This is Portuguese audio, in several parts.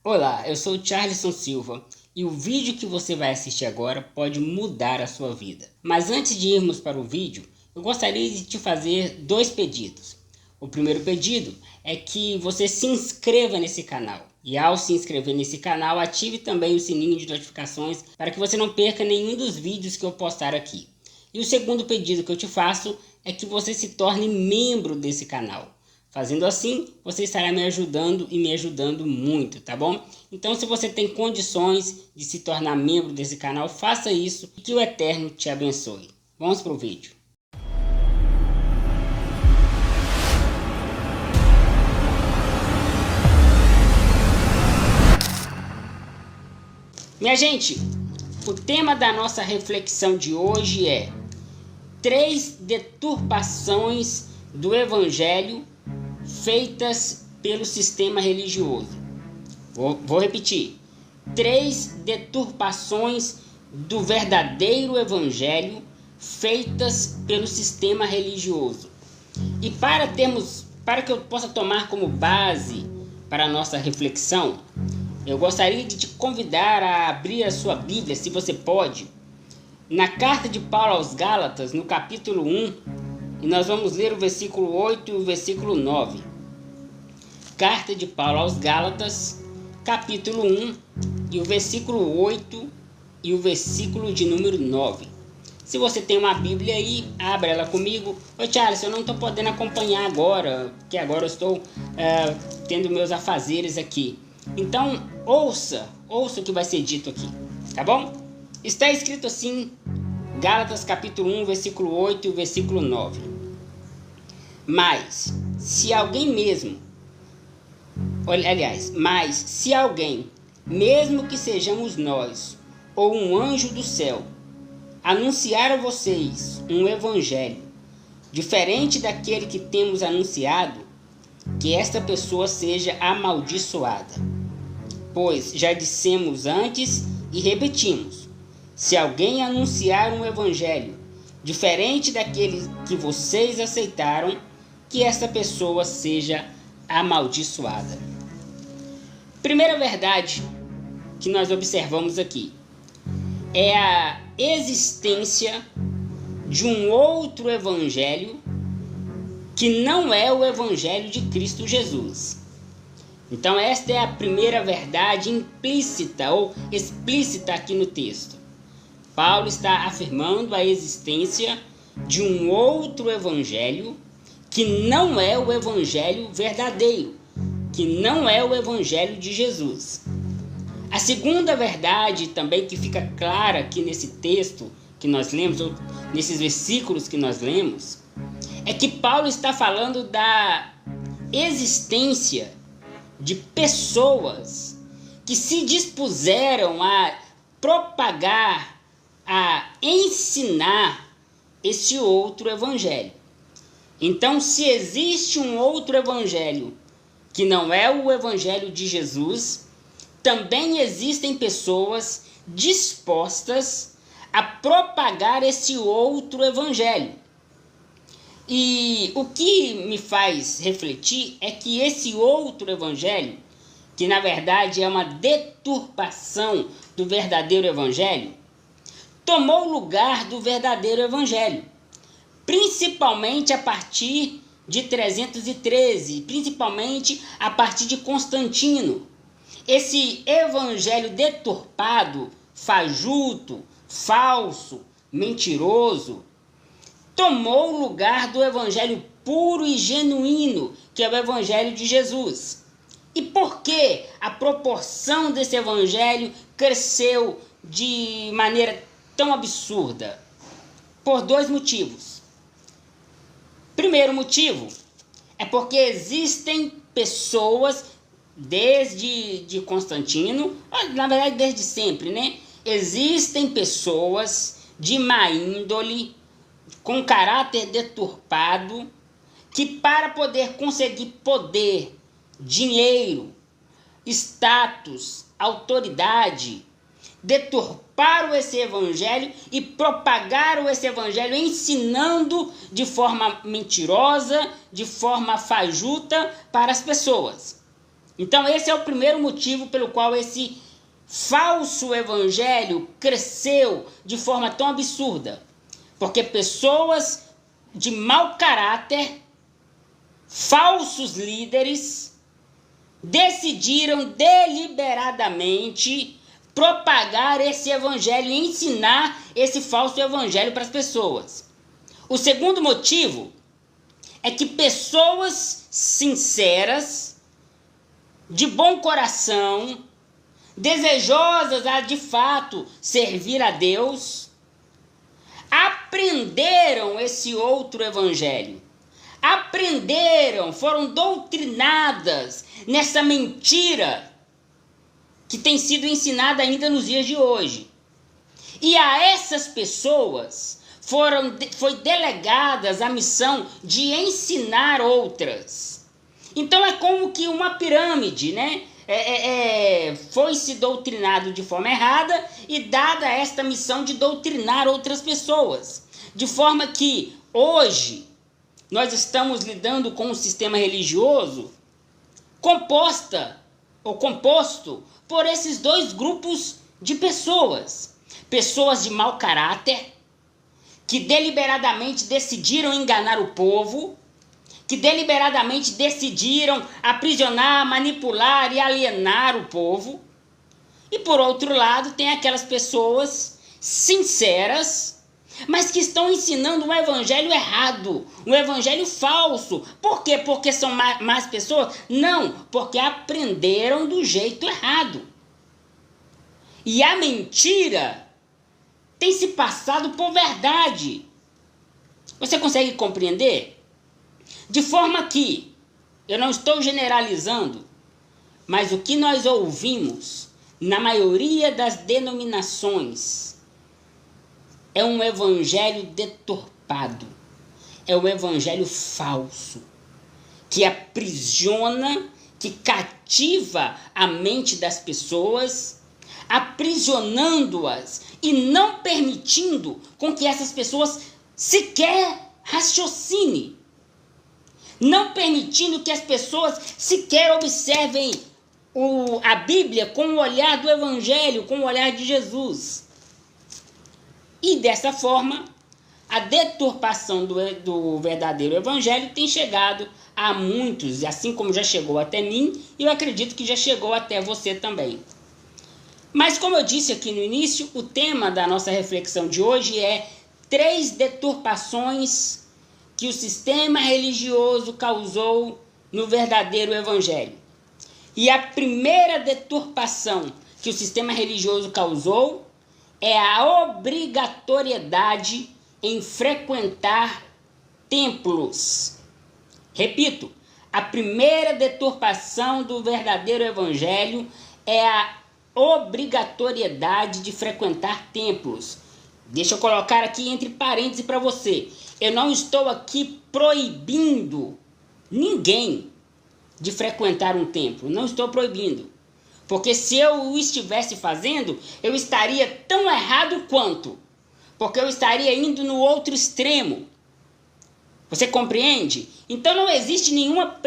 Olá, eu sou o Charleson Silva e o vídeo que você vai assistir agora pode mudar a sua vida. Mas antes de irmos para o vídeo, eu gostaria de te fazer dois pedidos. O primeiro pedido é que você se inscreva nesse canal. E ao se inscrever nesse canal, ative também o sininho de notificações para que você não perca nenhum dos vídeos que eu postar aqui. E o segundo pedido que eu te faço é que você se torne membro desse canal. Fazendo assim, você estará me ajudando e me ajudando muito, tá bom? Então, se você tem condições de se tornar membro desse canal, faça isso e que o Eterno te abençoe. Vamos para o vídeo. Minha gente, o tema da nossa reflexão de hoje é 3 deturpações do Evangelho feitas pelo sistema religioso. Vou repetir. 3 deturpações do verdadeiro Evangelho feitas pelo sistema religioso. E para que eu possa tomar como base para a nossa reflexão, eu gostaria de te convidar a abrir a sua Bíblia, se você pode, na carta de Paulo aos Gálatas, no capítulo 1, e nós vamos ler o versículo 8 e o versículo 9. Carta de Paulo aos Gálatas, capítulo 1, e o versículo 8 e o versículo de número 9. Se você tem uma Bíblia aí, abra ela comigo. Ô Charles, eu não estou podendo acompanhar agora, porque agora eu estou tendo meus afazeres aqui. Então, ouça o que vai ser dito aqui, tá bom? Está escrito assim, Gálatas capítulo 1, versículo 8 e o versículo 9. Mas, se alguém, mesmo que sejamos nós, ou um anjo do céu, anunciar a vocês um evangelho diferente daquele que temos anunciado, que esta pessoa seja amaldiçoada. Pois já dissemos antes e repetimos: se alguém anunciar um evangelho diferente daquele que vocês aceitaram, que esta pessoa seja amaldiçoada. Primeira verdade que nós observamos aqui é a existência de um outro evangelho que não é o evangelho de Cristo Jesus. Então esta é a primeira verdade implícita ou explícita aqui no texto. Paulo está afirmando a existência de um outro evangelho que não é o evangelho verdadeiro, que não é o evangelho de Jesus. A segunda verdade também que fica clara aqui nesse texto que nós lemos, ou nesses versículos que nós lemos, é que Paulo está falando da existência de pessoas que se dispuseram a propagar, a ensinar esse outro evangelho. Então, se existe um outro evangelho que não é o evangelho de Jesus, também existem pessoas dispostas a propagar esse outro evangelho. E o que me faz refletir é que esse outro evangelho, que na verdade é uma deturpação do verdadeiro evangelho, tomou o lugar do verdadeiro evangelho, principalmente a partir de 313, principalmente a partir de Constantino. Esse evangelho deturpado, fajuto, falso, mentiroso, tomou o lugar do evangelho puro e genuíno, que é o evangelho de Jesus. E por que a proporção desse evangelho cresceu de maneira tão absurda? Por 2 motivos. Primeiro motivo é porque existem pessoas desde Constantino, na verdade desde sempre, né? Existem pessoas de má índole, com caráter deturpado, que para poder conseguir poder, dinheiro, status, autoridade, deturparam esse evangelho e propagaram esse evangelho ensinando de forma mentirosa, de forma fajuta para as pessoas. Então esse é o primeiro motivo pelo qual esse falso evangelho cresceu de forma tão absurda. Porque pessoas de mau caráter, falsos líderes, decidiram deliberadamente propagar esse evangelho e ensinar esse falso evangelho para as pessoas. O segundo motivo é que pessoas sinceras, de bom coração, desejosas a de fato servir a Deus, aprenderam esse outro evangelho. Aprenderam, foram doutrinadas nessa mentira que tem sido ensinada ainda nos dias de hoje. E a essas pessoas foi delegadas a missão de ensinar outras. Então é como que uma pirâmide, né? Foi-se doutrinado de forma errada e dada esta missão de doutrinar outras pessoas. De forma que hoje nós estamos lidando com um sistema religioso composto por esses dois grupos de pessoas. Pessoas de mau caráter, que deliberadamente decidiram enganar o povo, que deliberadamente decidiram aprisionar, manipular e alienar o povo. E por outro lado, tem aquelas pessoas sinceras, mas que estão ensinando um evangelho errado, um evangelho falso. Por quê? Porque são más pessoas? Não, porque aprenderam do jeito errado. E a mentira tem se passado por verdade. Você consegue compreender? De forma que, eu não estou generalizando, mas o que nós ouvimos na maioria das denominações é um evangelho deturpado, é um evangelho falso, que aprisiona, que cativa a mente das pessoas, aprisionando-as e não permitindo com que essas pessoas sequer raciocinem, não permitindo que as pessoas sequer observem a Bíblia com o olhar do Evangelho, com o olhar de Jesus. E dessa forma, a deturpação do verdadeiro Evangelho tem chegado a muitos, assim como já chegou até mim, e eu acredito que já chegou até você também. Mas como eu disse aqui no início, o tema da nossa reflexão de hoje é 3 deturpações que o sistema religioso causou no verdadeiro evangelho. E a primeira deturpação que o sistema religioso causou é a obrigatoriedade em frequentar templos. Repito, a primeira deturpação do verdadeiro evangelho é a obrigatoriedade de frequentar templos. Deixa eu colocar aqui entre parênteses para você. Eu não estou aqui proibindo ninguém de frequentar um templo. Não estou proibindo. Porque se eu o estivesse fazendo, eu estaria tão errado quanto. Porque eu estaria indo no outro extremo. Você compreende? Então não existe nenhuma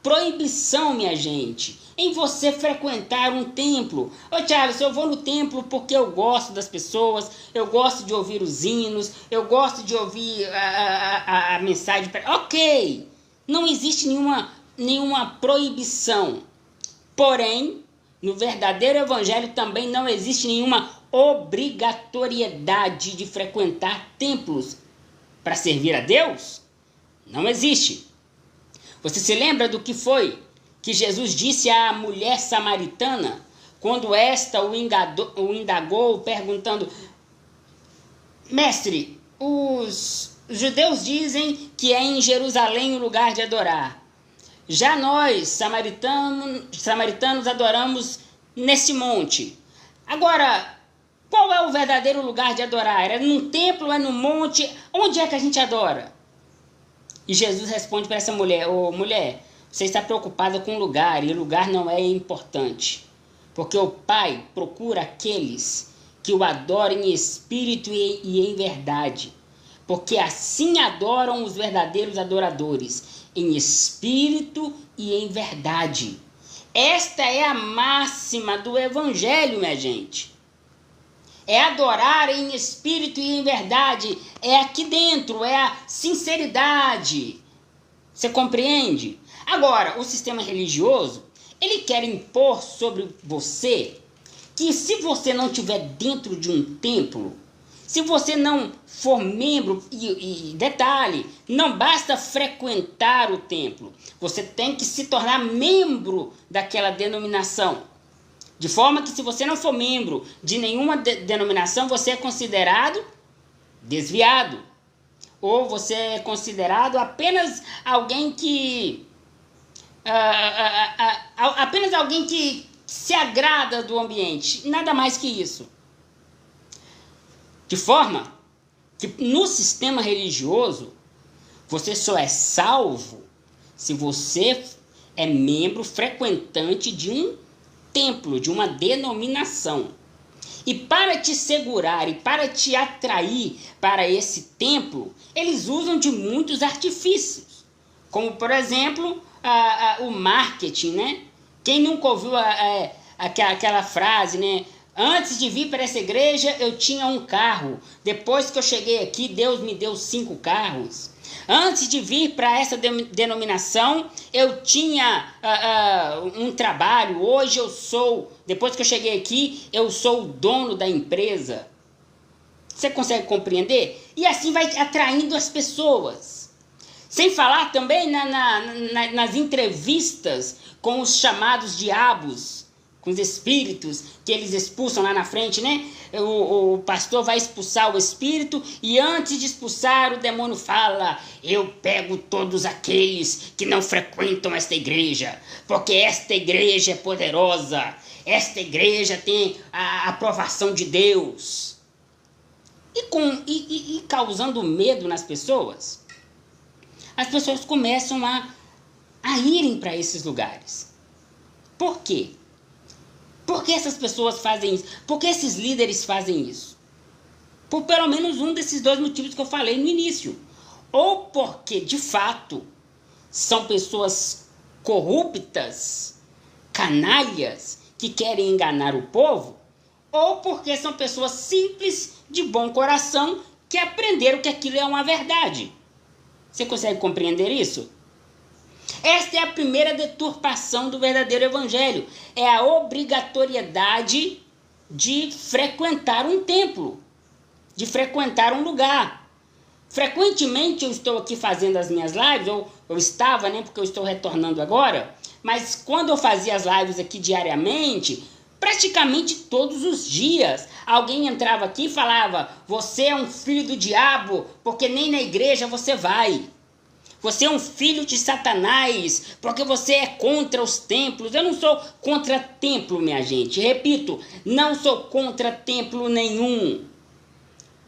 proibição, minha gente, em você frequentar um templo. Ô Charles, eu vou no templo porque eu gosto das pessoas, eu gosto de ouvir os hinos, eu gosto de ouvir a mensagem. Ok, não existe nenhuma proibição. Porém, no verdadeiro evangelho também não existe nenhuma obrigatoriedade de frequentar templos para servir a Deus. Não existe. Você se lembra do que foi que Jesus disse à mulher samaritana, quando esta o indagou, perguntando: Mestre, os judeus dizem que é em Jerusalém o lugar de adorar. Já nós, samaritanos, adoramos nesse monte. Agora, qual é o verdadeiro lugar de adorar? É num templo, é no monte? Onde é que a gente adora? E Jesus responde para essa mulher: ô mulher, você está preocupada com o lugar, e o lugar não é importante. Porque o Pai procura aqueles que o adoram em espírito e em verdade. Porque assim adoram os verdadeiros adoradores. em espírito e em verdade. Esta é a máxima do Evangelho, minha gente. É adorar em espírito e em verdade. É aqui dentro, é a sinceridade. Você compreende? Agora, o sistema religioso, ele quer impor sobre você que se você não estiver dentro de um templo, se você não for membro, e detalhe, não basta frequentar o templo, você tem que se tornar membro daquela denominação. De forma que se você não for membro de nenhuma denominação, você é considerado desviado. Ou você é considerado apenas alguém que... apenas alguém que se agrada do ambiente. Nada mais que isso. De forma que no sistema religioso, você só é salvo se você é membro frequentante de um templo, de uma denominação. E para te segurar e para te atrair para esse templo, eles usam de muitos artifícios. Como, por exemplo, o marketing, né? Quem nunca ouviu aquela frase, né? Antes de vir para essa igreja, eu tinha um carro. Depois que eu cheguei aqui, Deus me deu 5 carros. Antes de vir para essa denominação, eu tinha um trabalho. Hoje eu sou, depois que eu cheguei aqui, eu sou o dono da empresa. Você consegue compreender? E assim vai atraindo as pessoas. Sem falar também nas entrevistas com os chamados diabos, com os espíritos que eles expulsam lá na frente, né? O pastor vai expulsar o espírito e antes de expulsar o demônio fala: eu pego todos aqueles que não frequentam esta igreja, porque esta igreja é poderosa, esta igreja tem a aprovação de Deus. E causando medo nas pessoas, as pessoas começam a irem para esses lugares. Por quê? Por que essas pessoas fazem isso? Por que esses líderes fazem isso? Por pelo menos um desses 2 motivos que eu falei no início. Ou porque, de fato, são pessoas corruptas, canalhas, que querem enganar o povo, ou porque são pessoas simples, de bom coração, que aprenderam que aquilo é uma verdade. Você consegue compreender isso? Esta é a primeira deturpação do verdadeiro evangelho. É a obrigatoriedade de frequentar um templo, de frequentar um lugar. Frequentemente eu estou aqui fazendo as minhas lives, ou eu estava, né, porque eu estou retornando agora, mas quando eu fazia as lives aqui diariamente, praticamente todos os dias, alguém entrava aqui e falava: você é um filho do diabo, porque nem na igreja você vai. Você é um filho de Satanás, porque você é contra os templos. Eu não sou contra templo, minha gente. Repito, não sou contra templo nenhum.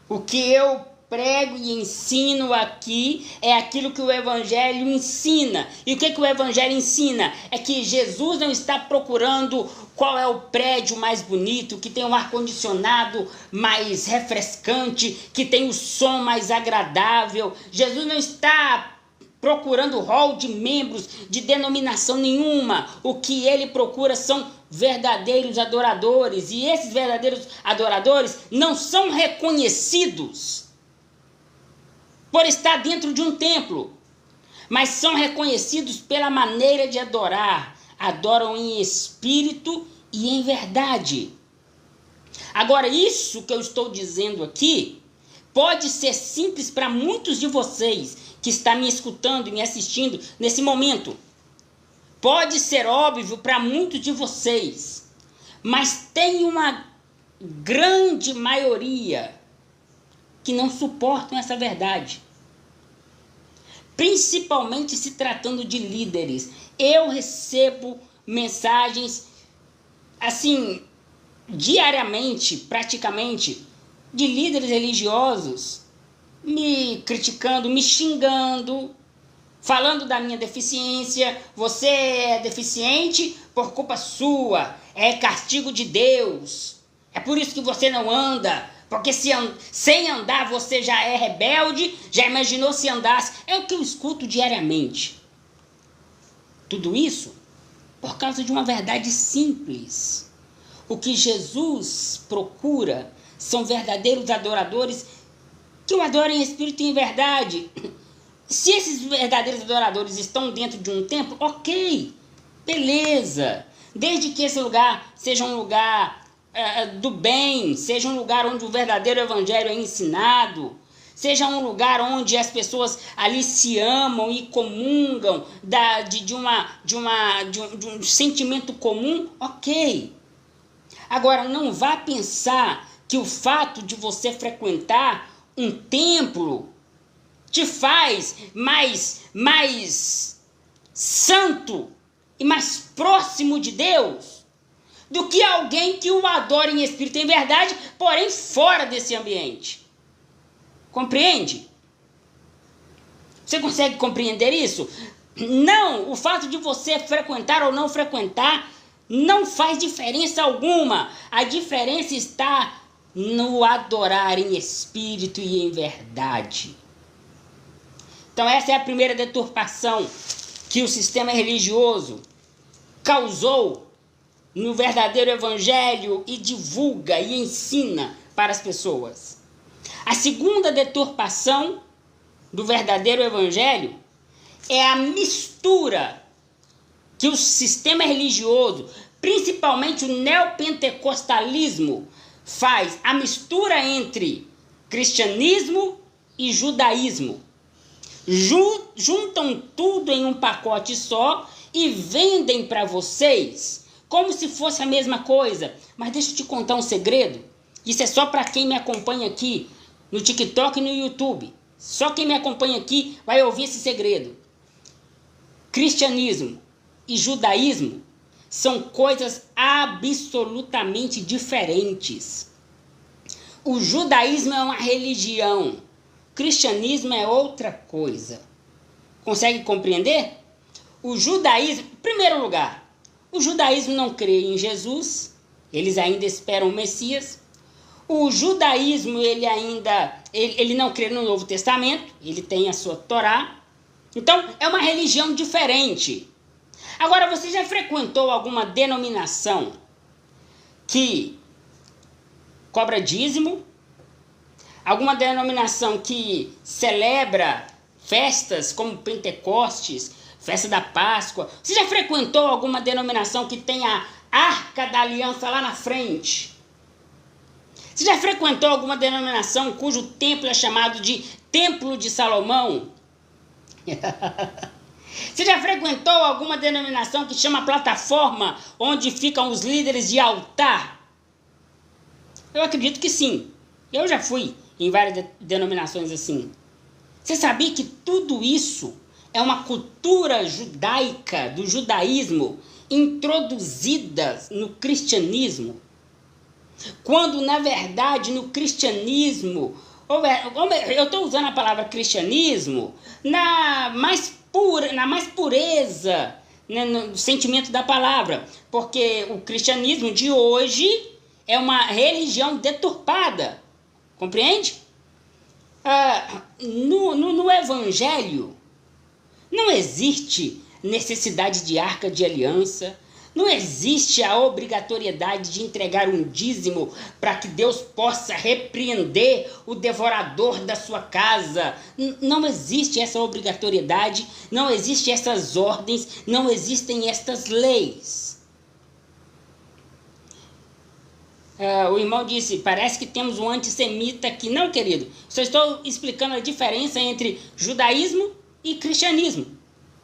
O que eu prego e ensino aqui é aquilo que o Evangelho ensina. E o que o Evangelho ensina? É que Jesus não está procurando qual é o prédio mais bonito, que tem um ar-condicionado mais refrescante, que tem o som mais agradável. Jesus não está procurando rol de membros de denominação nenhuma. O que ele procura são verdadeiros adoradores. E esses verdadeiros adoradores não são reconhecidos por estar dentro de um templo, mas são reconhecidos pela maneira de adorar. Adoram em espírito e em verdade. Agora, isso que eu estou dizendo aqui pode ser simples para muitos de vocês que está me escutando e me assistindo nesse momento. Pode ser óbvio para muitos de vocês, mas tem uma grande maioria que não suportam essa verdade. Principalmente se tratando de líderes. Eu recebo mensagens, assim, diariamente, praticamente, de líderes religiosos me criticando, me xingando, falando da minha deficiência. Você é deficiente por culpa sua, é castigo de Deus, é por isso que você não anda, porque sem andar você já é rebelde, já imaginou se andasse. É o que eu escuto diariamente. tudo isso por causa de uma verdade simples. O que Jesus procura são verdadeiros adoradores que o adorem em espírito e em verdade. Se esses verdadeiros adoradores estão dentro de um templo, ok, beleza. Desde que esse lugar seja um lugar do bem, seja um lugar onde o verdadeiro evangelho é ensinado, seja um lugar onde as pessoas ali se amam e comungam de um sentimento comum, ok. Agora, não vá pensar que o fato de você frequentar um templo te faz mais santo e mais próximo de Deus do que alguém que o adora em espírito e em verdade, porém fora desse ambiente. Compreende? Você consegue compreender isso? Não, o fato de você frequentar ou não frequentar não faz diferença alguma. A diferença está no adorar em espírito e em verdade. Então essa é a primeira deturpação que o sistema religioso causou no verdadeiro evangelho e divulga e ensina para as pessoas. A segunda deturpação do verdadeiro evangelho é a mistura que o sistema religioso, principalmente o neopentecostalismo, faz, a mistura entre cristianismo e judaísmo. Juntam tudo em um pacote só e vendem para vocês como se fosse a mesma coisa. Mas deixa eu te contar um segredo. Isso é só para quem me acompanha aqui no TikTok e no YouTube. Só quem me acompanha aqui vai ouvir esse segredo. Cristianismo e judaísmo são coisas absolutamente diferentes. O judaísmo é uma religião. O cristianismo é outra coisa. Consegue compreender? O judaísmo, em primeiro lugar, o judaísmo não crê em Jesus, eles ainda esperam o Messias. O judaísmo, ele não crê no Novo Testamento, ele tem a sua Torá. Então, é uma religião diferente. Agora, você já frequentou alguma denominação que cobra dízimo? Alguma denominação que celebra festas como Pentecostes, festa da Páscoa? Você já frequentou alguma denominação que tem a Arca da Aliança lá na frente? Você já frequentou alguma denominação cujo templo é chamado de Templo de Salomão? Você já frequentou alguma denominação que chama plataforma, onde ficam os líderes de altar? Eu acredito que sim. Eu já fui em várias denominações assim. Você sabia que tudo isso é uma cultura judaica, do judaísmo, introduzida no cristianismo? Quando, na verdade, no cristianismo, eu estou usando a palavra cristianismo na mais pureza, né, no sentimento da palavra, porque o cristianismo de hoje é uma religião deturpada, compreende? No evangelho não existe necessidade de arca de aliança, não existe a obrigatoriedade de entregar um dízimo para que Deus possa repreender o devorador da sua casa. Não existe essa obrigatoriedade, não existem essas ordens, não existem estas leis. O irmão disse, parece que temos um antissemita aqui. Não, querido, só estou explicando a diferença entre judaísmo e cristianismo.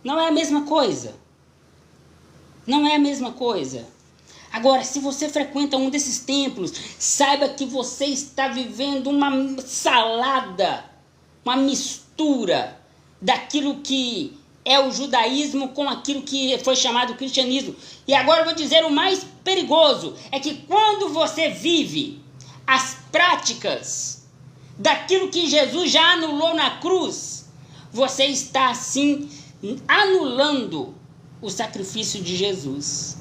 Não é a mesma coisa. Não é a mesma coisa. Agora, se você frequenta um desses templos, saiba que você está vivendo uma salada, uma mistura daquilo que é o judaísmo com aquilo que foi chamado cristianismo. E agora eu vou dizer o mais perigoso, é que quando você vive as práticas daquilo que Jesus já anulou na cruz, você está assim anulando o sacrifício de Jesus.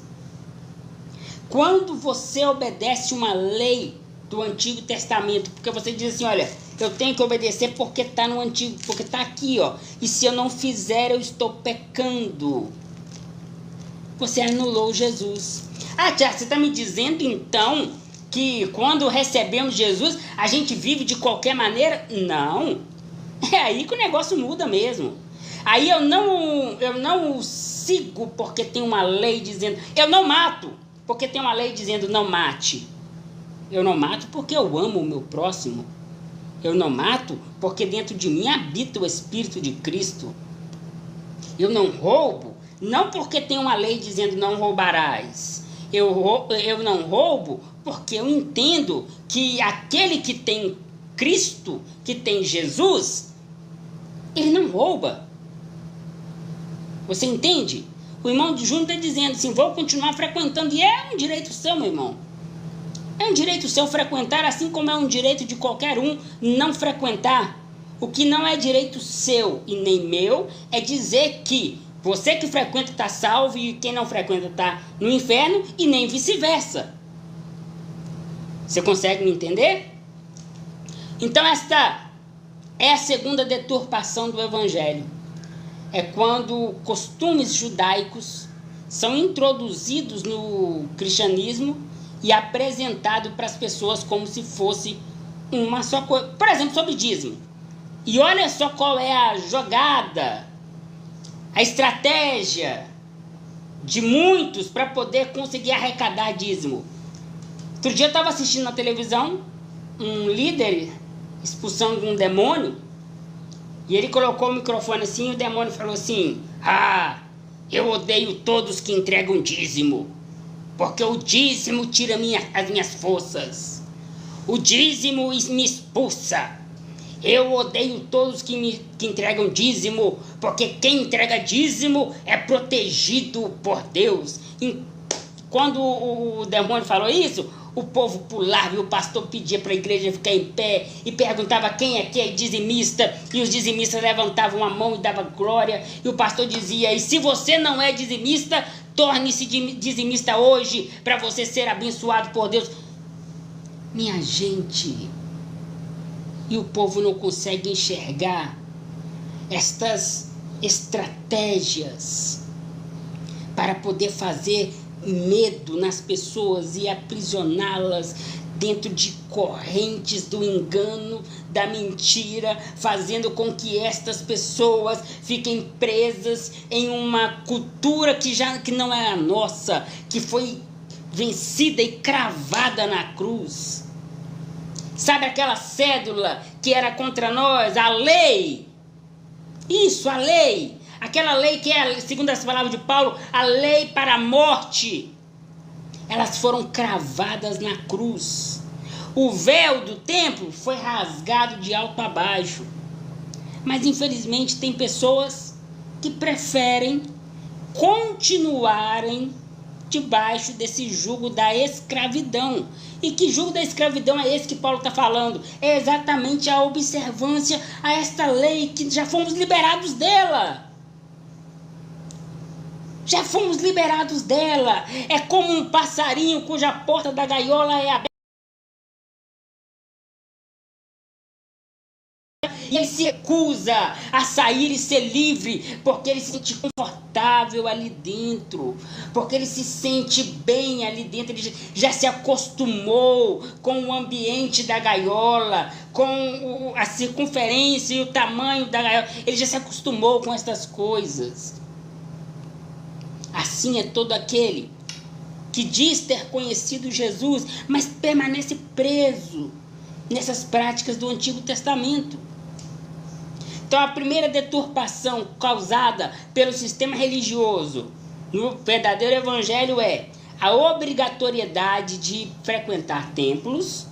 Quando você obedece uma lei do Antigo Testamento, porque você diz assim, olha, eu tenho que obedecer porque está no Antigo, porque está aqui, ó, e se eu não fizer, eu estou pecando. você anulou Jesus. Ah, Tiago, você está me dizendo então que quando recebemos Jesus, a gente vive de qualquer maneira? Não. É aí que o negócio muda mesmo. Aí eu não sigo porque tem uma lei dizendo... Eu não mato porque tem uma lei dizendo não mate. Eu não mato porque eu amo o meu próximo. Eu não mato porque dentro de mim habita o Espírito de Cristo. Eu não roubo, não porque tem uma lei dizendo não roubarás. Eu não roubo porque eu entendo que aquele que tem Cristo, que tem Jesus, ele não rouba. Você entende? O irmão de Júnior está dizendo assim, vou continuar frequentando. E é um direito seu, meu irmão. É um direito seu frequentar, assim como é um direito de qualquer um não frequentar. O que não é direito seu e nem meu é dizer que você que frequenta está salvo e quem não frequenta está no inferno e nem vice-versa. Você consegue me entender? Então esta é a segunda deturpação do Evangelho. É quando costumes judaicos são introduzidos no cristianismo e apresentado para as pessoas como se fosse uma só coisa. Por exemplo, sobre dízimo. E olha só qual é a jogada, a estratégia de muitos para poder conseguir arrecadar dízimo. Outro dia eu estava assistindo na televisão um líder expulsando um demônio e ele colocou o microfone assim e o demônio falou assim: ah, eu odeio todos que entregam dízimo, porque o dízimo tira as minhas forças. O dízimo me expulsa. Eu odeio todos que entregam dízimo, porque quem entrega dízimo é protegido por Deus. E quando o demônio falou isso, o povo pulava e o pastor pedia para a igreja ficar em pé e perguntava quem é que é dizimista, e os dizimistas levantavam a mão e davam glória, e o pastor dizia: e se você não é dizimista, torne-se dizimista hoje para você ser abençoado por Deus. Minha gente, e o povo não consegue enxergar estas estratégias para poder fazer medo nas pessoas e aprisioná-las dentro de correntes do engano, da mentira, fazendo com que estas pessoas fiquem presas em uma cultura que não é a nossa, que foi vencida e cravada na cruz. Sabe aquela cédula que era contra nós, a lei? Isso, a lei. Aquela lei que é, segundo as palavras de Paulo, a lei para a morte. Elas foram cravadas na cruz. O véu do templo foi rasgado de alto a baixo. Mas infelizmente tem pessoas que preferem continuarem debaixo desse jugo da escravidão. E que jugo da escravidão é esse que Paulo está falando? É exatamente a observância a esta lei que já fomos liberados dela. Já fomos liberados dela. É como um passarinho cuja porta da gaiola é aberta. E ele se recusa a sair e ser livre, porque ele se sente confortável ali dentro, porque ele se sente bem ali dentro, ele já se acostumou com o ambiente da gaiola, com a circunferência e o tamanho da gaiola, ele já se acostumou com essas coisas. Assim é todo aquele que diz ter conhecido Jesus, mas permanece preso nessas práticas do Antigo Testamento. Então a primeira deturpação causada pelo sistema religioso no verdadeiro evangelho é a obrigatoriedade de frequentar templos.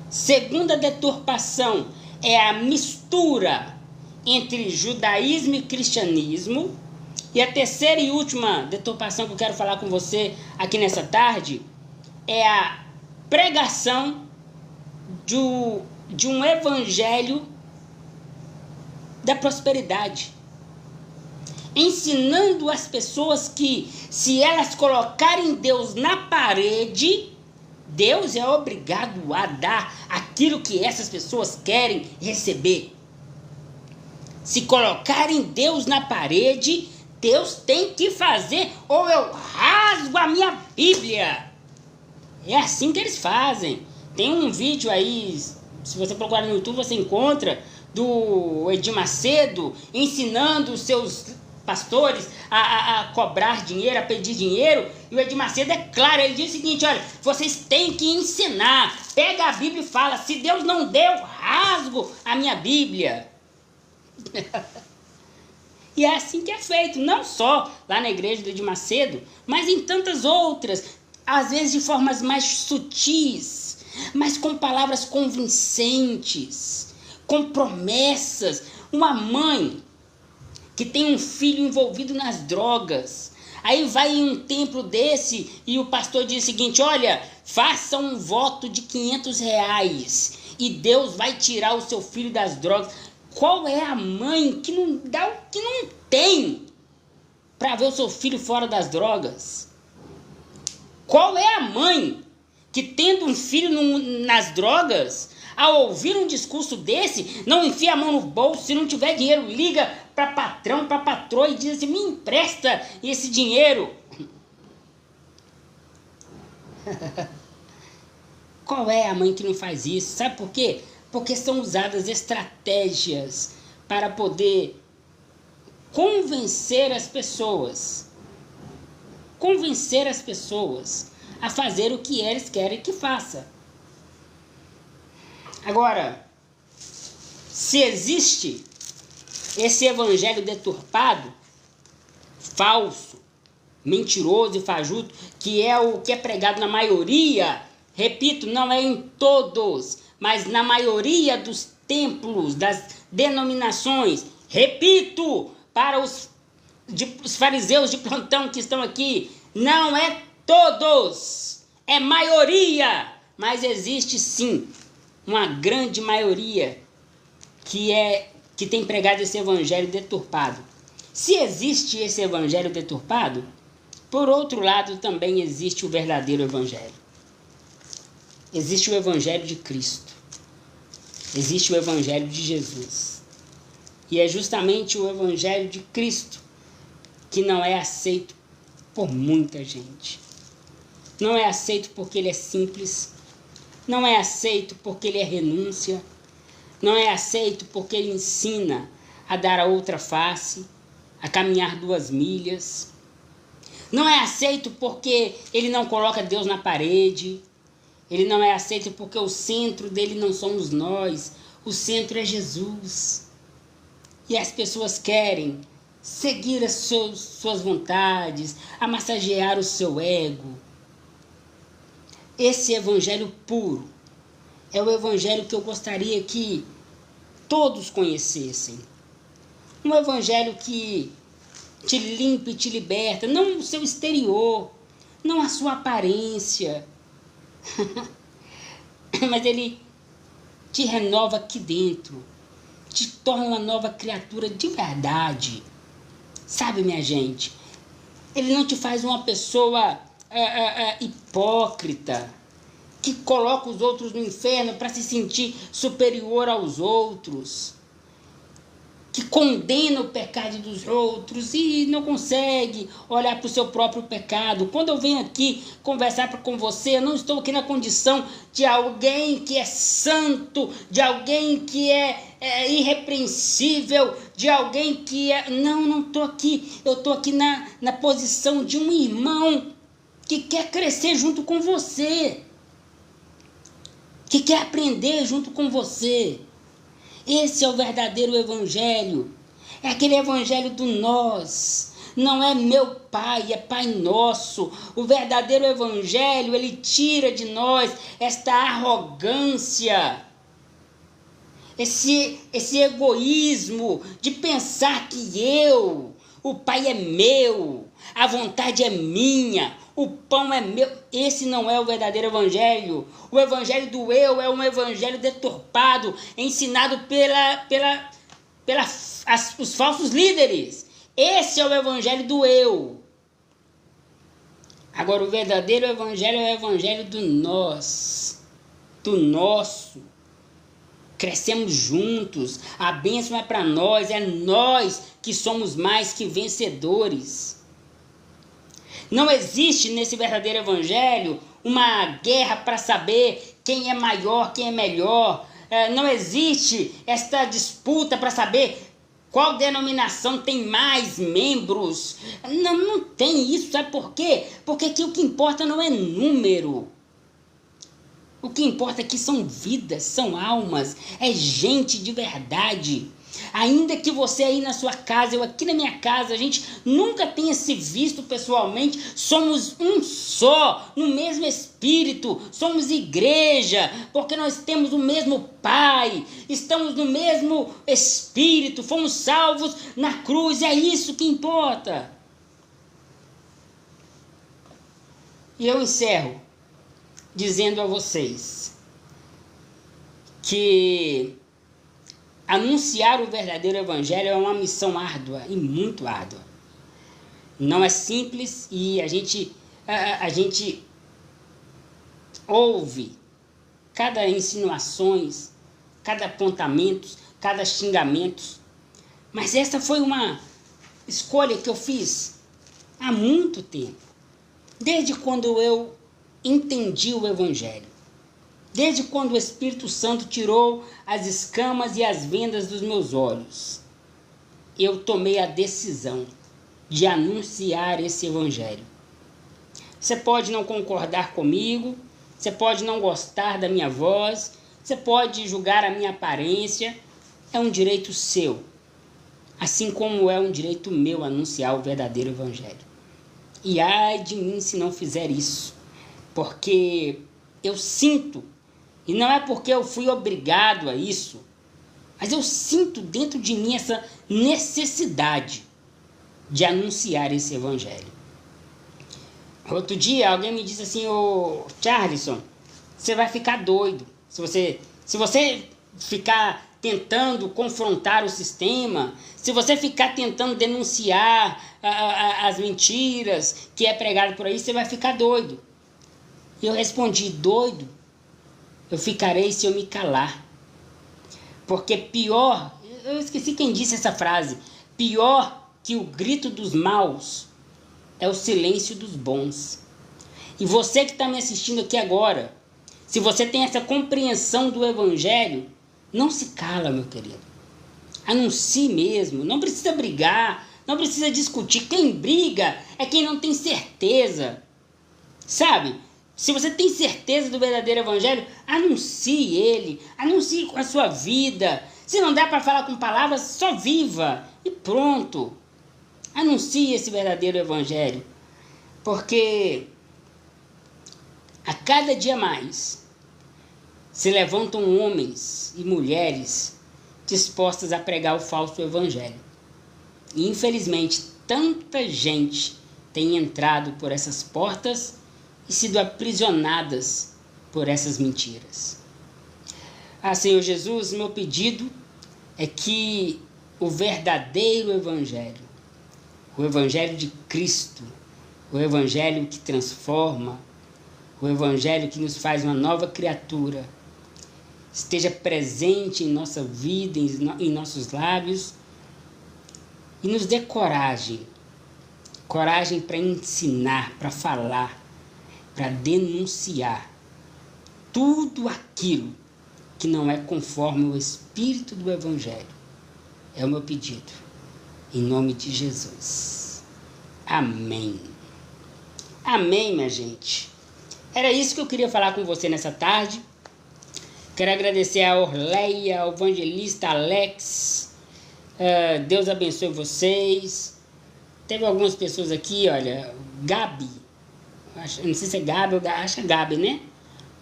Segunda deturpação é a mistura entre judaísmo e cristianismo. E a terceira e última deturpação que eu quero falar com você aqui nessa tarde é a pregação de um evangelho da prosperidade, ensinando as pessoas que se elas colocarem Deus na parede, Deus é obrigado a dar aquilo que essas pessoas querem receber. Se colocarem Deus na parede, Deus tem que fazer ou eu rasgo a minha Bíblia. É assim que eles fazem. Tem um vídeo aí, se você procurar no YouTube, você encontra, do Edir Macedo ensinando os seus pastores a cobrar dinheiro, a pedir dinheiro. E o Edir Macedo é claro, ele diz o seguinte: olha, vocês têm que ensinar. Pega a Bíblia e fala: se Deus não deu, rasgo a minha Bíblia. E é assim que é feito, não só lá na igreja do Edir Macedo, mas em tantas outras, às vezes de formas mais sutis, mas com palavras convincentes, com promessas. Uma mãe que tem um filho envolvido nas drogas, aí vai em um templo desse e o pastor diz o seguinte: olha, faça um voto de R$500 e Deus vai tirar o seu filho das drogas. Qual é a mãe que não dá o que não tem para ver o seu filho fora das drogas? Qual é a mãe que, tendo um filho nas drogas, ao ouvir um discurso desse, não enfia a mão no bolso, se não tiver dinheiro, liga para patrão, para patroa e diz assim: me empresta esse dinheiro. Qual é a mãe que não faz isso? Sabe por quê? Porque são usadas estratégias para poder convencer as pessoas a fazer o que eles querem que faça. Agora, se existe esse evangelho deturpado, falso, mentiroso e fajuto, que é o que é pregado na maioria, repito, não é em todos, mas na maioria dos templos, das denominações, repito, para os fariseus de plantão que estão aqui, não é todos, é maioria, mas existe sim uma grande maioria que tem pregado esse evangelho deturpado. Se existe esse evangelho deturpado, por outro lado também existe o verdadeiro evangelho. Existe o evangelho de Cristo. Existe o evangelho de Jesus. E é justamente o evangelho de Cristo que não é aceito por muita gente. Não é aceito porque ele é simples. Não é aceito porque ele é renúncia. Não é aceito porque ele ensina a dar a outra face, a caminhar 2 milhas. Não é aceito porque ele não coloca Deus na parede. Ele não é aceito porque o centro dele não somos nós. O centro é Jesus. E as pessoas querem seguir as suas vontades, a massagear o seu ego. Esse evangelho puro é o evangelho que eu gostaria que todos conhecessem. Um evangelho que te limpa e te liberta, não o seu exterior, não a sua aparência, mas ele te renova aqui dentro, te torna uma nova criatura de verdade. Sabe, minha gente, ele não te faz uma pessoa hipócrita, que coloca os outros no inferno para se sentir superior aos outros, que condena o pecado dos outros e não consegue olhar para o seu próprio pecado. Quando eu venho aqui conversar com você, eu não estou aqui na condição de alguém que é santo, de alguém que é irrepreensível, de alguém que é... Não estou aqui. Eu estou aqui na posição de um irmão que quer crescer junto com você, que quer aprender junto com você. Esse é o verdadeiro evangelho. É aquele evangelho do nós. Não é meu pai, é Pai Nosso. O verdadeiro evangelho, ele tira de nós esta arrogância, esse egoísmo de pensar que o Pai é meu, a vontade é minha, o pão é meu. Esse não é o verdadeiro evangelho. O evangelho do eu é um evangelho deturpado, ensinado os falsos líderes. Esse é o evangelho do eu. Agora, o verdadeiro evangelho é o evangelho do nós, do nosso. crescemos juntos, a bênção é para nós, é nós que somos mais que vencedores. Não existe nesse verdadeiro evangelho uma guerra para saber quem é maior, quem é melhor. Não existe esta disputa para saber qual denominação tem mais membros. Não tem isso, sabe por quê? Porque aqui o que importa não é número. O que importa aqui são vidas, são almas, é gente de verdade. Ainda que você aí na sua casa, eu aqui na minha casa, a gente nunca tenha se visto pessoalmente, somos um só, no mesmo espírito, somos igreja, porque nós temos o mesmo Pai, estamos no mesmo espírito, fomos salvos na cruz, é isso que importa. E eu encerro dizendo a vocês que anunciar o verdadeiro evangelho é uma missão árdua e muito árdua. Não é simples e a gente ouve cada insinuações, cada apontamento, cada xingamento. Mas essa foi uma escolha que eu fiz há muito tempo. Desde quando eu entendi o evangelho. Desde quando o Espírito Santo tirou as escamas e as vendas dos meus olhos, eu tomei a decisão de anunciar esse evangelho. Você pode não concordar comigo, você pode não gostar da minha voz, você pode julgar a minha aparência, é um direito seu, assim como é um direito meu anunciar o verdadeiro evangelho. E ai de mim se não fizer isso, porque eu sinto, e não é porque eu fui obrigado a isso, mas eu sinto dentro de mim essa necessidade de anunciar esse evangelho. Outro dia alguém me disse assim: ô Charlison, você vai ficar doido se você ficar tentando confrontar o sistema, se você ficar tentando denunciar as mentiras que é pregado por aí, você vai ficar doido. E eu respondi: doido eu ficarei se eu me calar. Porque pior, eu esqueci quem disse essa frase, pior que o grito dos maus é o silêncio dos bons. E você que está me assistindo aqui agora, se você tem essa compreensão do evangelho, não se cala, meu querido. Anuncie mesmo, não precisa brigar, não precisa discutir. Quem briga é quem não tem certeza. Sabe? Se você tem certeza do verdadeiro evangelho, anuncie ele, anuncie com a sua vida. Se não der para falar com palavras, só viva e pronto. Anuncie esse verdadeiro evangelho, porque a cada dia mais se levantam homens e mulheres dispostas a pregar o falso evangelho. E infelizmente tanta gente tem entrado por essas portas e sido aprisionadas por essas mentiras. Senhor Jesus, meu pedido é que o verdadeiro evangelho, o evangelho de Cristo, o evangelho que transforma, o evangelho que nos faz uma nova criatura, esteja presente em nossa vida, em nossos lábios, e nos dê coragem para ensinar, para falar, para denunciar tudo aquilo que não é conforme o Espírito do Evangelho. É o meu pedido, em nome de Jesus. Amém. Amém, minha gente. Era isso que eu queria falar com você nessa tarde. Quero agradecer a Orleia, ao evangelista Alex. Deus abençoe vocês. Teve algumas pessoas aqui, olha, Gabi. Não sei se é Gabi ou acho que é Gabi, né?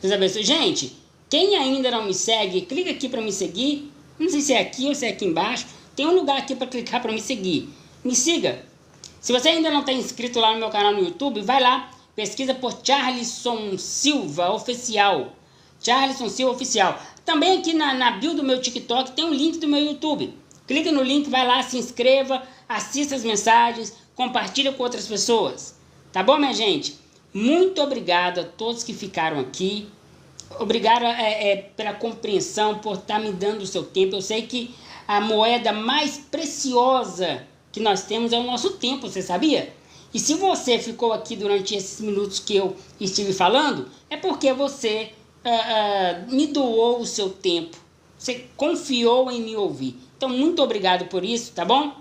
Deus abençoe. Gente, quem ainda não me segue, clica aqui para me seguir. Não sei se é aqui ou se é aqui embaixo. Tem um lugar aqui para clicar para me seguir. Me siga. Se você ainda não está inscrito lá no meu canal no YouTube, vai lá, pesquisa por Charlison Silva Oficial. Charlison Silva Oficial. Também aqui na bio do meu TikTok tem um link do meu YouTube. Clica no link, vai lá, se inscreva, assista as mensagens, compartilha com outras pessoas. Tá bom, minha gente? Muito obrigado a todos que ficaram aqui. Obrigado pela compreensão, por estar me dando o seu tempo. Eu sei que a moeda mais preciosa que nós temos é o nosso tempo, você sabia? E se você ficou aqui durante esses minutos que eu estive falando, é porque você me doou o seu tempo. Você confiou em me ouvir. Então, muito obrigado por isso, tá bom?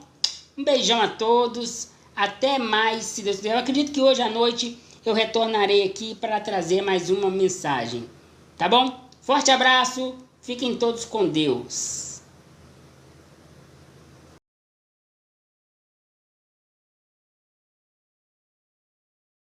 Um beijão a todos. Até mais, se Deus quiser. Eu acredito que hoje à noite eu retornarei aqui para trazer mais uma mensagem. Tá bom? Forte abraço. Fiquem todos com Deus.